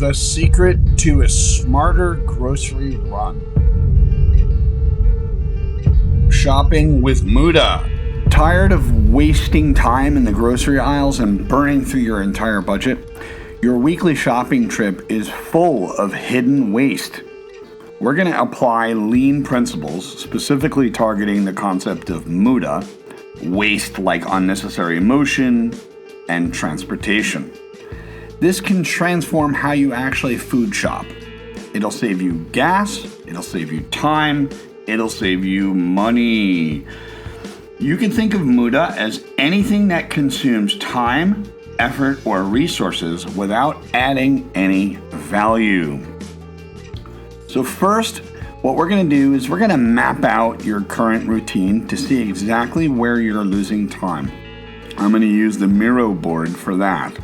The secret to a smarter grocery run. Shopping with Muda. Tired of wasting time in the grocery aisles and burning through your entire budget? Your weekly shopping trip is full of hidden waste. We're going to apply lean principles, specifically targeting the concept of Muda, waste like unnecessary motion, and transportation. This can transform how you actually food shop. It'll save you gas, it'll save you time, it'll save you money. You can think of Muda as anything that consumes time, effort, or resources without adding any value. So first, what we're going to do is we're going to map out your current routine to see exactly where you're losing time. I'm going to use the Miro board for that.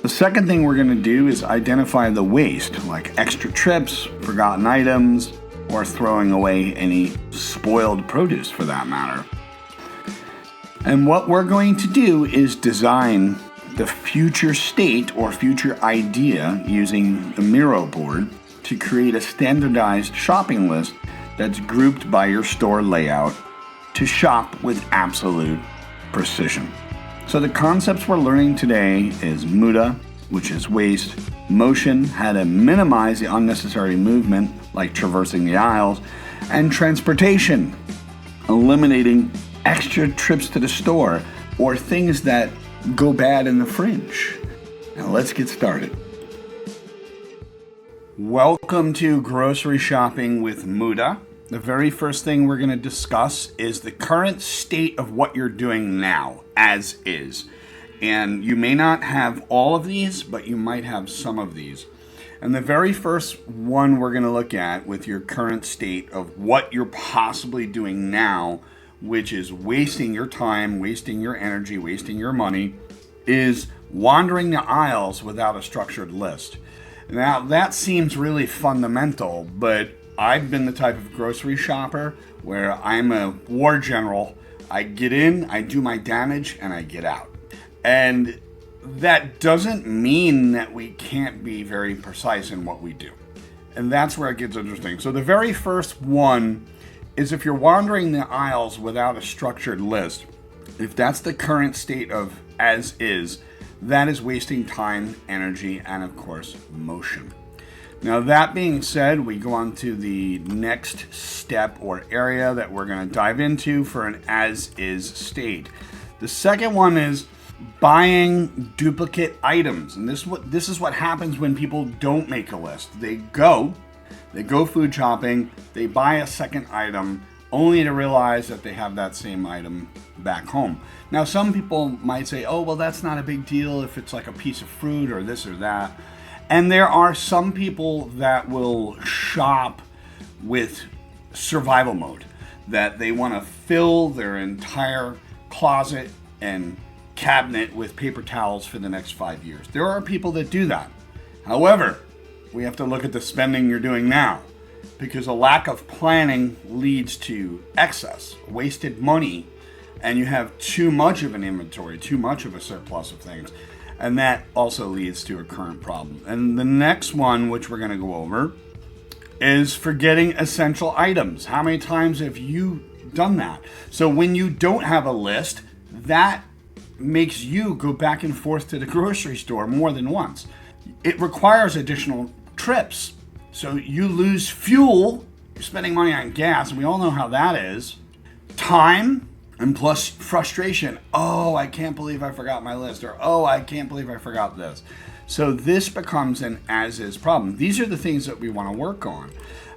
The second thing we're going to do is identify the waste, like extra trips, forgotten items, or throwing away any spoiled produce for that matter. And what we're going to do is design the future state or future idea using the Miro board to create a standardized shopping list that's grouped by your store layout to shop with absolute precision. So the concepts we're learning today is Muda, which is waste, motion, how to minimize the unnecessary movement, like traversing the aisles, and transportation, eliminating extra trips to the store or things that go bad in the fridge. Now let's get started. Welcome to Grocery Shopping with Muda. The very first thing we're going to discuss is the current state of what you're doing now, as is. And you may not have all of these, but you might have some of these. And the very first one we're going to look at with your current state of what you're possibly doing now, which is wasting your time, wasting your energy, wasting your money, is wandering the aisles without a structured list. Now, that seems really fundamental, but I've been the type of grocery shopper where I'm a war general. I get in, I do my damage, and I get out. And that doesn't mean that we can't be very precise in what we do. And that's where it gets interesting. So the very first one is if you're wandering the aisles without a structured list, if that's the current state of as is, that is wasting time, energy, and of course, motion. Now, that being said, we go on to the next step or area that we're going to dive into for an as-is state. The second one is buying duplicate items. And this is what happens when people don't make a list. They go food shopping, they buy a second item, only to realize that they have that same item back home. Now, some people might say, oh, well, that's not a big deal if it's like a piece of fruit or this or that. And there are some people that will shop with survival mode, that they want to fill their entire closet and cabinet with paper towels for the next 5 years. There are people that do that. However, we have to look at the spending you're doing now, because a lack of planning leads to excess, wasted money, and you have too much of an inventory, too much of a surplus of things. And that also leads to a current problem. And the next one, which we're going to go over, is forgetting essential items. How many times have you done that? So when you don't have a list, that makes you go back and forth to the grocery store more than once. It requires additional trips. So you lose fuel, you're spending money on gas, and we all know how that is. Time, and plus frustration. Oh, I can't believe I forgot my list. Or, oh, I can't believe I forgot this. So this becomes an as-is problem. These are the things that we want to work on.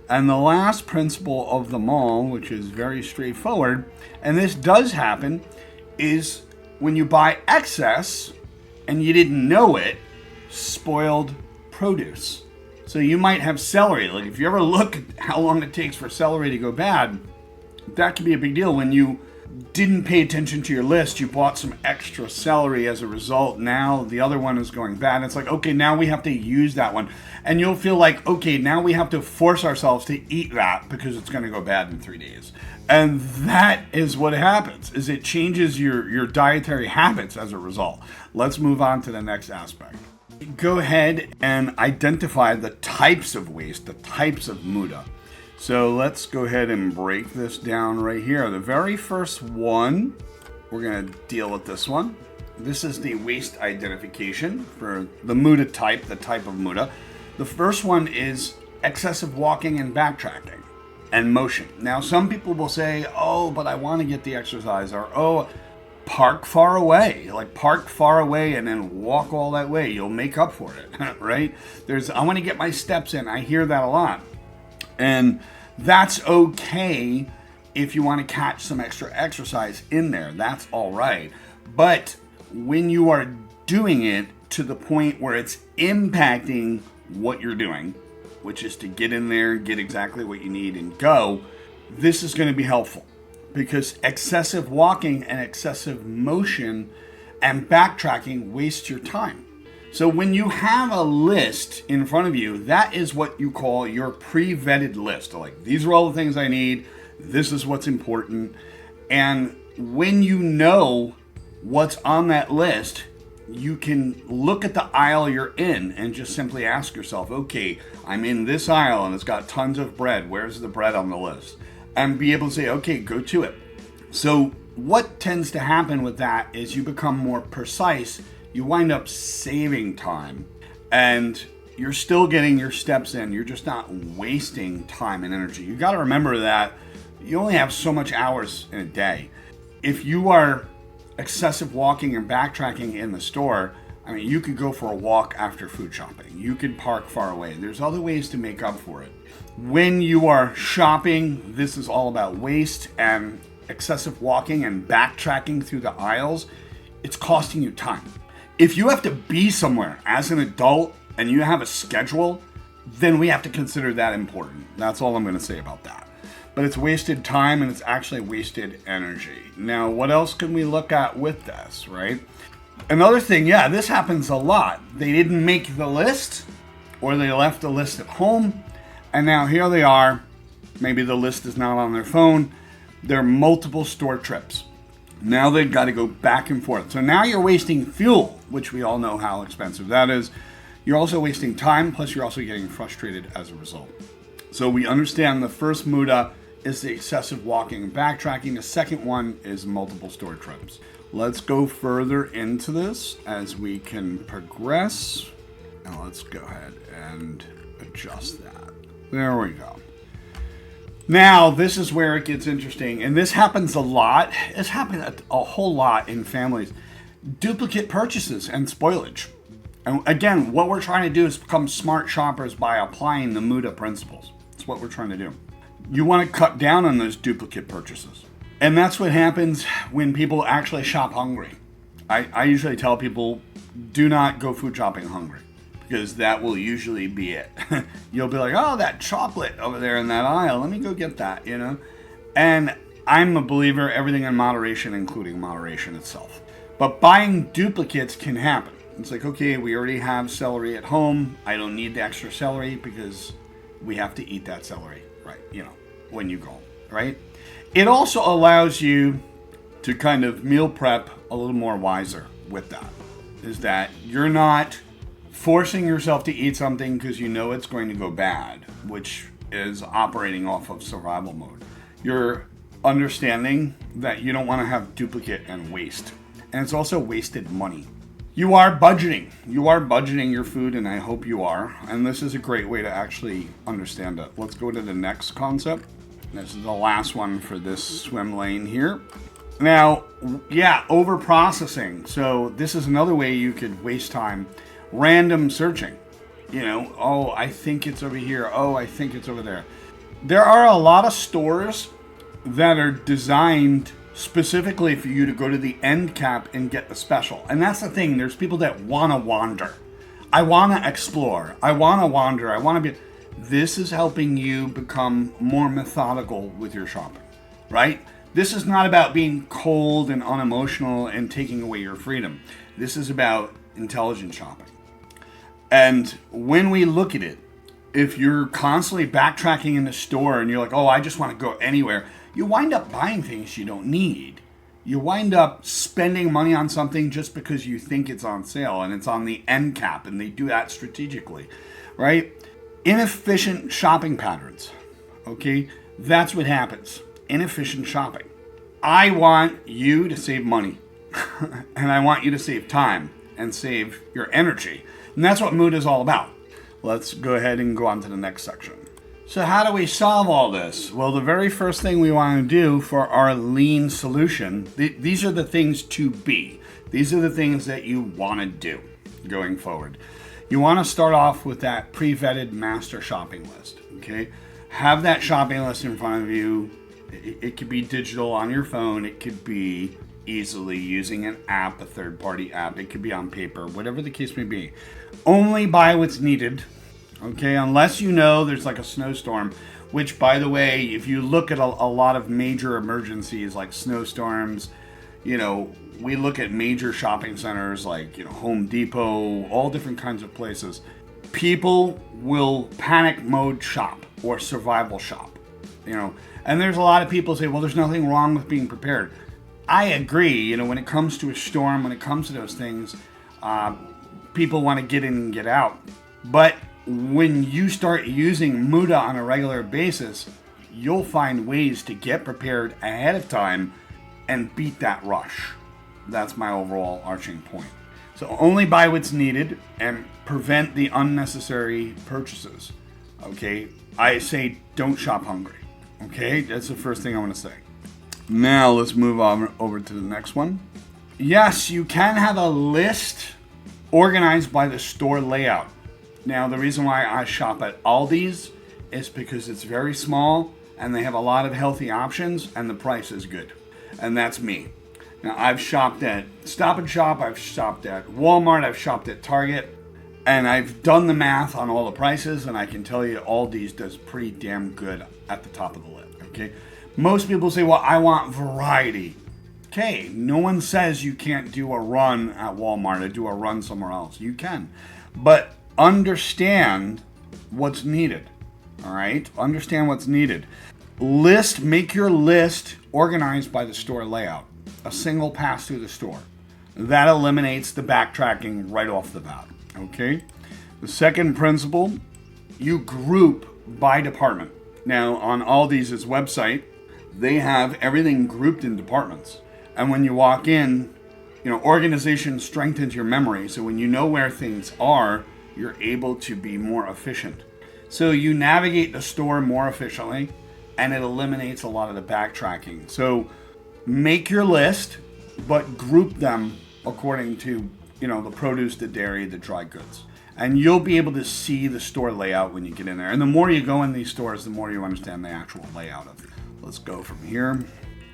And the last principle of them all, which is very straightforward, and this does happen, is when you buy excess and you didn't know it, spoiled produce. So you might have celery. Like if you ever look at how long it takes for celery to go bad, that can be a big deal. When you didn't pay attention to your list, you bought some extra celery as a result. Now the other one is going bad. It's like, okay, now we have to use that one. And you'll feel like, okay, now we have to force ourselves to eat that because it's going to go bad in 3 days. And that is what happens, is it changes your dietary habits as a result. Let's move on to the next aspect. go ahead and identify the types of waste, the types of Muda. So let's go ahead and break this down right here. The very first one, we're going to deal with this one. This is the waste identification for the Muda type, the type of Muda. The first one is excessive walking and backtracking and motion. Now, some people will say, oh, but I want to get the exercise, or oh, park far away, like park far away and then walk all that way. You'll make up for it, right? I want to get my steps in. I hear that a lot. And that's okay if you want to catch some extra exercise in there. That's all right. But when you are doing it to the point where it's impacting what you're doing, which is to get in there, get exactly what you need and go, this is going to be helpful, because excessive walking and excessive motion and backtracking waste your time. So when you have a list in front of you, that is what you call your pre-vetted list. Like, these are all the things I need. This is what's important. And when you know what's on that list, you can look at the aisle you're in and just simply ask yourself, okay, I'm in this aisle and it's got tons of bread. Where's the bread on the list? And be able to say, okay, go to it. So what tends to happen with that is you become more precise. You wind up saving time and you're still getting your steps in. You're just not wasting time and energy. You got to remember that you only have so much hours in a day. If you are excessive walking and backtracking in the store, I mean, you could go for a walk after food shopping. You could park far away. There's other ways to make up for it. When you are shopping, this is all about waste and excessive walking and backtracking through the aisles. It's costing you time. If you have to be somewhere as an adult and you have a schedule, then we have to consider that important. That's all I'm going to say about that. But it's wasted time and it's actually wasted energy. Now, what else can we look at with this, right? Another thing, yeah, this happens a lot. They didn't make the list, or they left the list at home, and now here they are. Maybe the list is not on their phone. There are multiple store trips. Now they've got to go back and forth. So now you're wasting fuel, which we all know how expensive that is. You're also wasting time, plus you're also getting frustrated as a result. So we understand the first Muda is the excessive walking and backtracking. The second one is multiple store trips. Let's go further into this as we can progress. Now let's go ahead and adjust that. There we go. Now, this is where it gets interesting, and this happens a lot. It's happened a whole lot in families. Duplicate purchases and spoilage. And again, what we're trying to do is become smart shoppers by applying the Muda principles. That's what we're trying to do. You want to cut down on those duplicate purchases. And that's what happens when people actually shop hungry. I usually tell people, do not go food shopping hungry, because that will usually be it. You'll be like, oh, that chocolate over there in that aisle, let me go get that, you know? And I'm a believer, everything in moderation, including moderation itself. But buying duplicates can happen. It's like, okay, we already have celery at home. I don't need the extra celery because we have to eat that celery, right? You know, when you go home, right? It also allows you to kind of meal prep a little more wiser with that. Is that you're not forcing yourself to eat something because you know it's going to go bad, which is operating off of survival mode. You're understanding that you don't want to have duplicate and waste. And it's also wasted money. You are budgeting. You are budgeting your food, and I hope you are. And this is a great way to actually understand it. Let's go to the next concept. This is the last one for this swim lane here. Now, yeah, over processing. So this is another way you could waste time. Random searching. You know, oh, I think it's over here. Oh, I think it's over there. There are a lot of stores that are designed specifically for you to go to the end cap and get the special. And that's the thing. There's people that want to wander. I want to explore. I want to wander. I want to be... This is helping you become more methodical with your shopping, right? This is not about being cold and unemotional and taking away your freedom. This is about intelligent shopping. And when we look at it, if you're constantly backtracking in the store and you're like, oh, I just want to go anywhere, you wind up buying things you don't need. you wind up spending money on something just because you think it's on sale and it's on the end cap, and they do that strategically, right? Inefficient shopping patterns, okay? That's what happens. Inefficient shopping. I want you to save money and I want you to save time and save your energy. And that's what Muda is all about. Let's go ahead and go on to the next section. So how do we solve all this? Well, the very first thing we want to do for our lean solution, these are the things to be. These are the things that you want to do going forward. You want to start off with that pre-vetted master shopping list, okay? Have that shopping list in front of you. It could be digital on your phone. It could be easily using an app, a third-party app. It could be on paper, whatever the case may be. Only buy what's needed. Okay, unless you know there's like a snowstorm, which, by the way, if you look at a lot of major emergencies like snowstorms, we look at major shopping centers like, Home Depot, all different kinds of places. People will panic mode shop or survival shop, and there's a lot of people say, well, there's nothing wrong with being prepared. I agree, when it comes to a storm, when it comes to those things, people want to get in and get out. But when you start using Muda on a regular basis, you'll find ways to get prepared ahead of time and beat that rush. That's my overall arching point. So only buy what's needed and prevent the unnecessary purchases. Okay, I say don't shop hungry. Okay, that's the first thing I want to say. Now let's move on over to the next one. Yes, you can have a list organized by the store layout. Now, the reason why I shop at ALDI's is because it's very small and they have a lot of healthy options and the price is good. And that's me. Now, I've shopped at Stop and Shop, I've shopped at Walmart, I've shopped at Target, and I've done the math on all the prices, and I can tell you ALDI's does pretty damn good at the top of the list, okay? Most people say, well, I want variety. Okay, no one says you can't do a run at Walmart or do a run somewhere else. You can. But understand what's needed, all right? Understand what's needed. Make your list organized by the store layout. A single pass through the store. That eliminates the backtracking right off the bat, okay? The second principle, you group by department. Now, on ALDI's website, they have everything grouped in departments. And when you walk in, organization strengthens your memory. So when you know where things are, you're able to be more efficient. So you navigate the store more efficiently, and it eliminates a lot of the backtracking. So make your list, but group them according to, the produce, the dairy, the dry goods. And you'll be able to see the store layout when you get in there. And the more you go in these stores, the more you understand the actual layout of it. Let's go from here.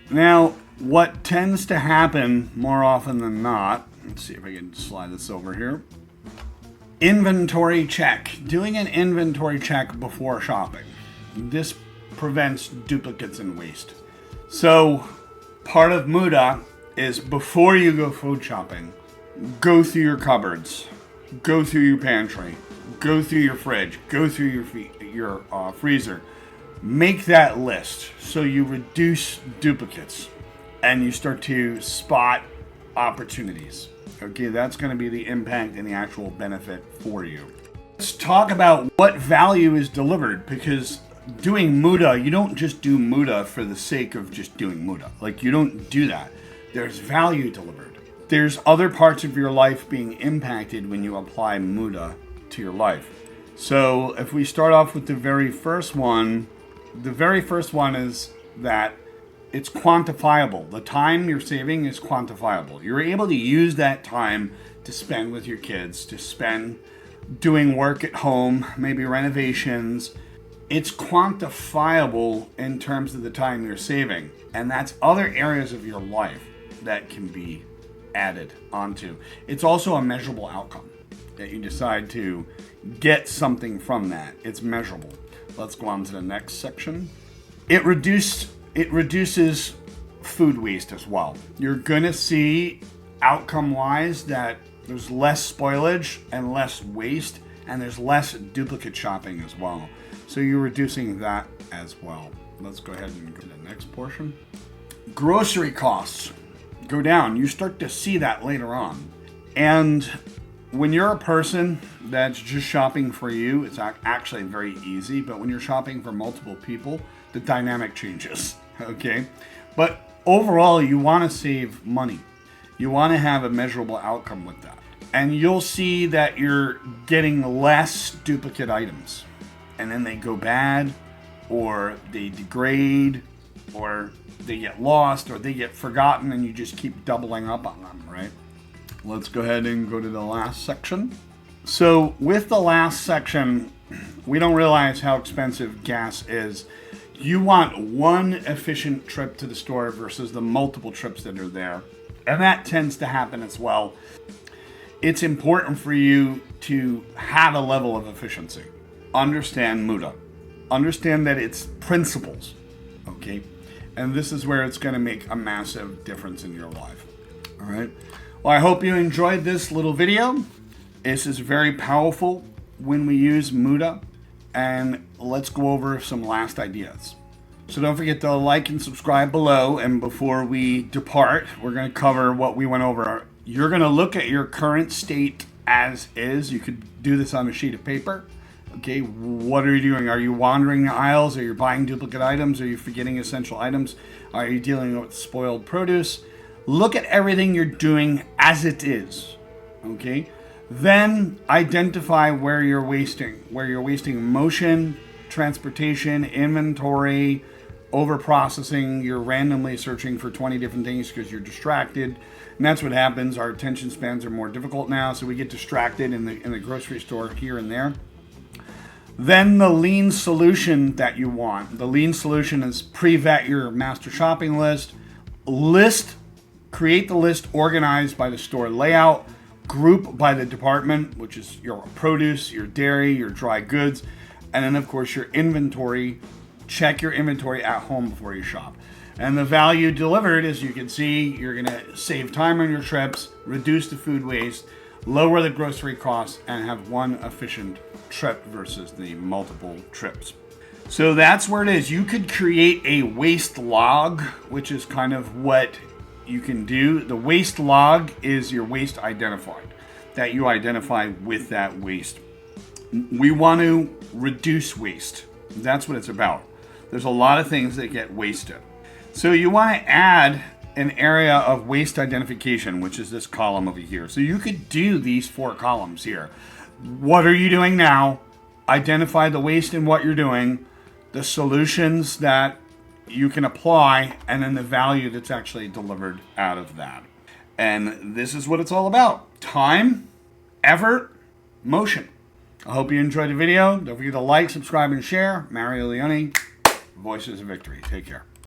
Now, what tends to happen more often than not, let's see if I can slide this over here. Inventory check. Doing an inventory check before shopping. This prevents duplicates and waste. So, part of Muda is before you go food shopping, go through your cupboards, go through your pantry, go through your fridge, go through your freezer. Make that list so you reduce duplicates and you start to spot opportunities. Okay, that's going to be the impact and the actual benefit for you. Let's talk about what value is delivered, because doing Muda, you don't just do Muda for the sake of just doing Muda. Like, you don't do that. There's value delivered. There's other parts of your life being impacted when you apply Muda to your life. So if we start off with the very first one is that it's quantifiable. The time you're saving is quantifiable. You're able to use that time to spend with your kids, to spend doing work at home, maybe renovations. It's quantifiable in terms of the time you're saving. And that's other areas of your life that can be added onto. It's also a measurable outcome that you decide to get something from that. It's measurable. Let's go on to the next section. It reduces food waste as well. You're gonna see outcome-wise that there's less spoilage and less waste, and there's less duplicate shopping as well. So you're reducing that as well. Let's go ahead and go to the next portion. Grocery costs. go down. You start to see that later on. And when you're a person that's just shopping for you, it's actually very easy. But when you're shopping for multiple people, the dynamic changes, okay? But overall, you want to save money. You want to have a measurable outcome with that. And you'll see that you're getting less duplicate items. And then they go bad, or they degrade, or they get lost, or they get forgotten, and you just keep doubling up on them, right? Let's go ahead and go to the last section. So with the last section, we don't realize how expensive gas is. You want one efficient trip to the store versus the multiple trips that are there. And that tends to happen as well. It's important for you to have a level of efficiency. Understand Muda. Understand that it's principles, okay? And this is where it's going to make a massive difference in your life, all right? Well, I hope you enjoyed this little video. This is very powerful when we use Muda. And let's go over some last ideas. So don't forget to like and subscribe below. And before we depart, we're going to cover what we went over. You're going to look at your current state as is. You could do this on a sheet of paper. Okay, what are you doing? Are you wandering the aisles? Are you buying duplicate items? Are you forgetting essential items? Are you dealing with spoiled produce? Look at everything you're doing as it is. Okay, then identify where you're wasting motion, transportation, inventory, over processing. You're randomly searching for 20 different things because you're distracted. And that's what happens. Our attention spans are more difficult now, so we get distracted in the grocery store here and there. Then the lean solution that you want. The lean solution is pre-vet your master shopping list. Create the list organized by the store layout. Group by the department, which is your produce, your dairy, your dry goods. And then, of course, your inventory. Check your inventory at home before you shop. And the value delivered, as you can see, you're going to save time on your trips, reduce the food waste, lower the grocery costs, and have one efficient trip versus the multiple trips. So that's where it is. You could create a waste log, which is kind of what you can do. The waste log is your waste identified, that you identify with that waste. We want to reduce waste. That's what it's about. There's a lot of things that get wasted. So you want to add an area of waste identification, which is this column over here. So you could do these 4 columns here. What are you doing now? Identify the waste in what you're doing, the solutions that you can apply, and then the value that's actually delivered out of that. And this is what it's all about. Time, effort, motion. I hope you enjoyed the video. Don't forget to like, subscribe, and share. Mario Leone, Voices of Victory. Take care.